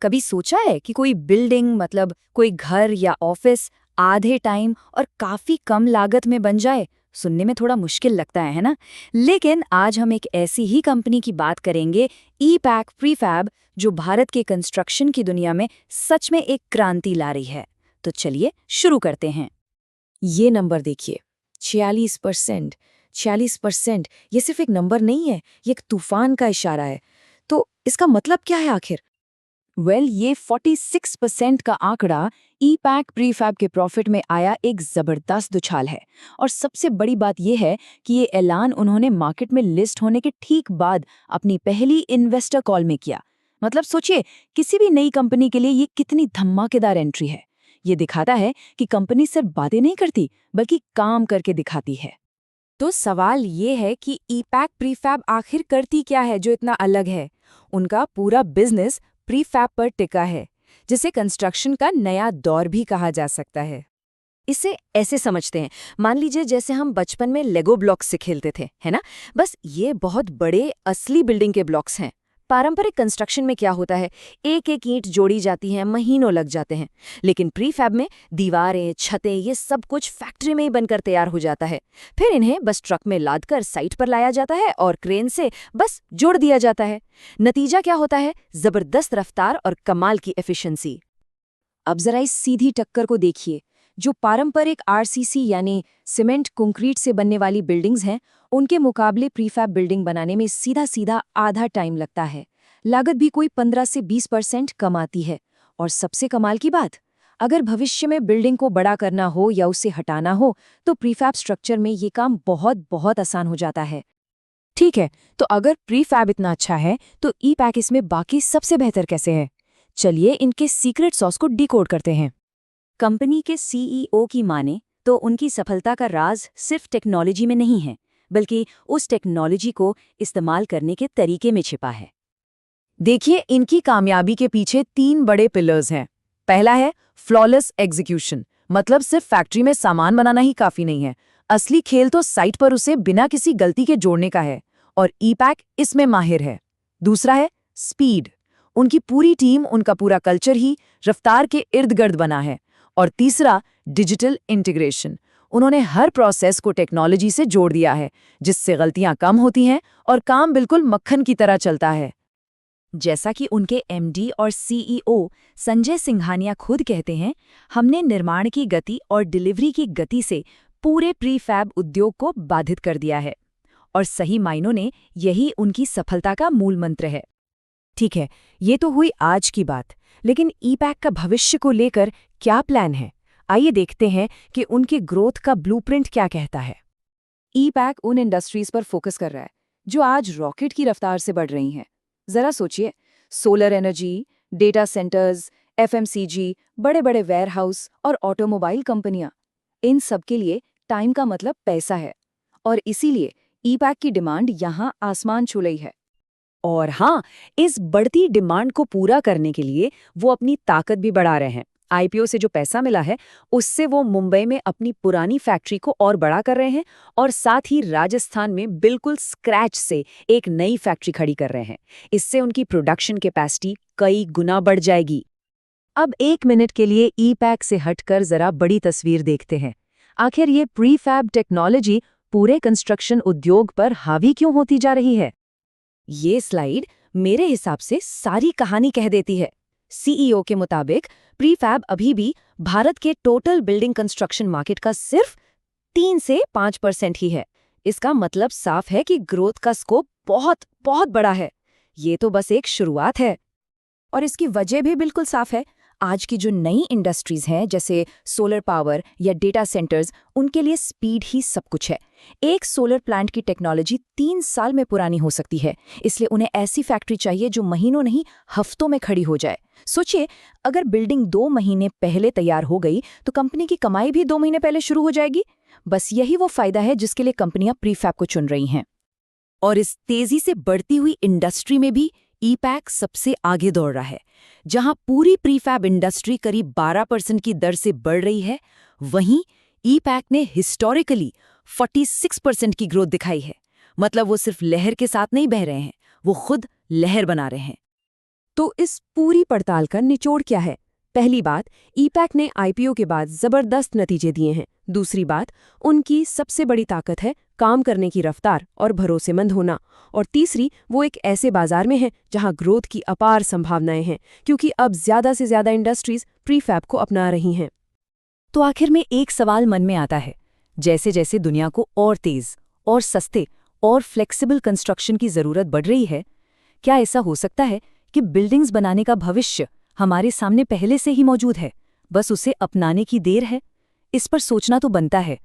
कभी सोचा है कि कोई बिल्डिंग मतलब कोई घर या ऑफिस आधे टाइम और काफी कम लागत में बन जाए? सुनने में थोड़ा मुश्किल लगता है ना? लेकिन आज हम एक ऐसी ही कंपनी की बात करेंगे, ई-पैक प्रीफैब, जो भारत के कंस्ट्रक्शन की दुनिया में सच में एक क्रांति ला रही है। तो चलिए शुरू करते हैं। ये नंबर देखिए, 46%। 46% ये सिर्फ एक नंबर नहीं है, ये एक तूफान का इशारा है। तो इसका मतलब क्या है आखिर? ये 46% का आंकड़ा ई-पैक प्रीफैब के प्रॉफिट में आया एक जबरदस्त उछाल है। और सबसे बड़ी बात यह है कि ये ऐलान उन्होंने मार्केट में लिस्ट होने के ठीक बाद अपनी पहली इन्वेस्टर कॉल में किया। मतलब सोचिए, किसी भी नई कंपनी के लिए ये कितनी धमाकेदार एंट्री है। ये दिखाता है कि कंपनी सिर्फ बातें नहीं करती, बल्कि काम करके दिखाती है। तो सवाल ये है कि ई-पैक प्रीफैब आखिर करती क्या है जो इतना अलग है? उनका पूरा बिजनेस प्रीफैब पर टिका है, जिसे कंस्ट्रक्शन का नया दौर भी कहा जा सकता है। इसे ऐसे समझते हैं, मान लीजिए जैसे हम बचपन में लेगो ब्लॉक्स से खेलते थे, है ना? बस ये बहुत बड़े असली बिल्डिंग के ब्लॉक्स हैं। पारंपरिक कंस्ट्रक्शन में क्या होता है, एक एक ईंट जोड़ी जाती है, महीनों लग जाते हैं। लेकिन प्रीफैब में दीवारें, छतें, ये सब कुछ फैक्ट्री में ही बनकर तैयार हो जाता है। फिर इन्हें बस ट्रक में लादकर साइट पर लाया जाता है और क्रेन से बस जोड़ दिया जाता है। नतीजा क्या होता है? जबरदस्त रफ्तार और कमाल की एफिशिएंसी। अब जरा इस सीधी टक्कर को देखिए। जो पारंपरिक आरसीसी यानी सीमेंट कंक्रीट से बनने वाली बिल्डिंग्स हैं, उनके मुकाबले प्रीफैब बिल्डिंग बनाने में सीधा सीधा आधा टाइम लगता है। लागत भी कोई 15 से 20% कम आती है। और सबसे कमाल की बात, अगर भविष्य में बिल्डिंग को बड़ा करना हो या उसे हटाना हो, तो प्रीफैब स्ट्रक्चर में ये काम बहुत बहुत आसान हो जाता है। ठीक है, तो अगर प्रीफैब इतना अच्छा है, तो ई-पैक इसमें बाकी सबसे बेहतर कैसे है? चलिए इनके सीक्रेट सॉस को डिकोड करते हैं। कंपनी के सीईओ की माने तो उनकी सफलता का राज सिर्फ टेक्नोलॉजी में नहीं है, बल्कि उस टेक्नोलॉजी को इस्तेमाल करने के तरीके में छिपा है। देखिए, इनकी कामयाबी के पीछे 3 बड़े पिलर्स हैं। पहला है फ्लॉलेस एग्जीक्यूशन, मतलब सिर्फ फैक्ट्री में सामान बनाना ही काफी नहीं है। असली खेल तो साइट पर उसे बिना किसी गलती के जोड़ने का है, और ई-पैक इसमें माहिर है। दूसरा है स्पीड, उनकी पूरी टीम, उनका पूरा कल्चर ही रफ्तार के इर्द गिर्द बना है। और तीसरा डिजिटल इंटीग्रेशन, उन्होंने हर प्रोसेस को टेक्नोलॉजी से जोड़ दिया है, जिससे गलतियां कम होती हैं और काम बिल्कुल मक्खन की तरह चलता है। जैसा कि उनके एमडी और सीईओ संजय सिंघानिया खुद कहते हैं, हमने निर्माण की गति और डिलीवरी की गति से पूरे प्रीफैब उद्योग को बाधित कर दिया है। और सही मायनों में यही उनकी सफलता का मूल मंत्र है। ठीक है, ये तो हुई आज की बात, लेकिन ई-पैक का भविष्य को लेकर क्या प्लान है? आइए देखते हैं कि उनके ग्रोथ का ब्लूप्रिंट क्या कहता है। ई-पैक उन इंडस्ट्रीज पर फोकस कर रहा है जो आज रॉकेट की रफ्तार से बढ़ रही हैं। जरा सोचिए, solar energy, data centres, FMCG, बड़े बड़े वेयरहाउस और ऑटोमोबाइल कंपनियां, इन सब के लिए टाइम का मतलब पैसा है। और इसीलिए ई-पैक की डिमांड यहां आसमान छू रही है। और हाँ, इस बढ़ती डिमांड को पूरा करने के लिए वो अपनी ताकत भी बढ़ा रहे हैं। आईपीओ से जो पैसा मिला है, उससे वो मुंबई में अपनी पुरानी फैक्ट्री को और बड़ा कर रहे हैं, और साथ ही राजस्थान में बिल्कुल स्क्रैच से एक नई फैक्ट्री खड़ी कर रहे हैं। इससे उनकी प्रोडक्शन कैपेसिटी कई गुना बढ़ जाएगी। अब 1 मिनट के लिए ई-पैक से हटकर जरा बड़ी तस्वीर देखते हैं। आखिर ये प्रीफैब टेक्नोलॉजी पूरे कंस्ट्रक्शन उद्योग पर हावी क्यों होती जा रही है? ये स्लाइड मेरे हिसाब से सारी कहानी कह देती है। सीईओ के मुताबिक प्रीफैब अभी भी भारत के टोटल बिल्डिंग कंस्ट्रक्शन मार्केट का सिर्फ 3 से 5% ही है। इसका मतलब साफ है कि ग्रोथ का स्कोप बहुत बहुत बड़ा है। ये तो बस एक शुरुआत है। और इसकी वजह भी बिल्कुल साफ है। आज की जो नई इंडस्ट्रीज हैं, जैसे सोलर पावर या डेटा सेंटर्स, उनके लिए स्पीड ही सब कुछ है। एक सोलर प्लांट की टेक्नोलॉजी 3 साल में पुरानी हो सकती है, इसलिए उन्हें ऐसी फैक्ट्री चाहिए जो महीनों नहीं हफ्तों में खड़ी हो जाए। सोचिए, अगर बिल्डिंग 2 महीने पहले तैयार हो गई तो कंपनी की कमाई भी 2 महीने पहले शुरू हो जाएगी। बस यही वो फायदा है जिसके लिए कंपनियां प्रीफैब को चुन रही हैं। और इस तेजी से बढ़ती हुई इंडस्ट्री में भी ई-पैक सबसे आगे दौड़ रहा है। जहां पूरी प्रीफैब इंडस्ट्री करीब 12% की दर से बढ़ रही है, वहीं ई-पैक ने हिस्टोरिकली 46% की ग्रोथ दिखाई है। मतलब वो सिर्फ लहर के साथ नहीं बह रहे हैं, वो खुद लहर बना रहे हैं। तो इस पूरी पड़ताल का निचोड़ क्या है? पहली बात, ईपैक ने आईपीओ के बाद जबरदस्त नतीजे दिए हैं। दूसरी बात, उनकी सबसे बड़ी ताकत है काम करने की रफ्तार और भरोसेमंद होना। और तीसरी, वो एक ऐसे बाजार में है जहां ग्रोथ की अपार संभावनाएं हैं, क्योंकि अब ज्यादा से ज्यादा इंडस्ट्रीज प्रीफैब को अपना रही हैं। तो आखिर में एक सवाल मन में आता है, जैसे जैसे दुनिया को और तेज और सस्ते और फ्लेक्सिबल कंस्ट्रक्शन की जरूरत बढ़ रही है, क्या ऐसा हो सकता है कि बिल्डिंग्स बनाने का भविष्य हमारे सामने पहले से ही मौजूद है, बस उसे अपनाने की देर है? इस पर सोचना तो बनता है।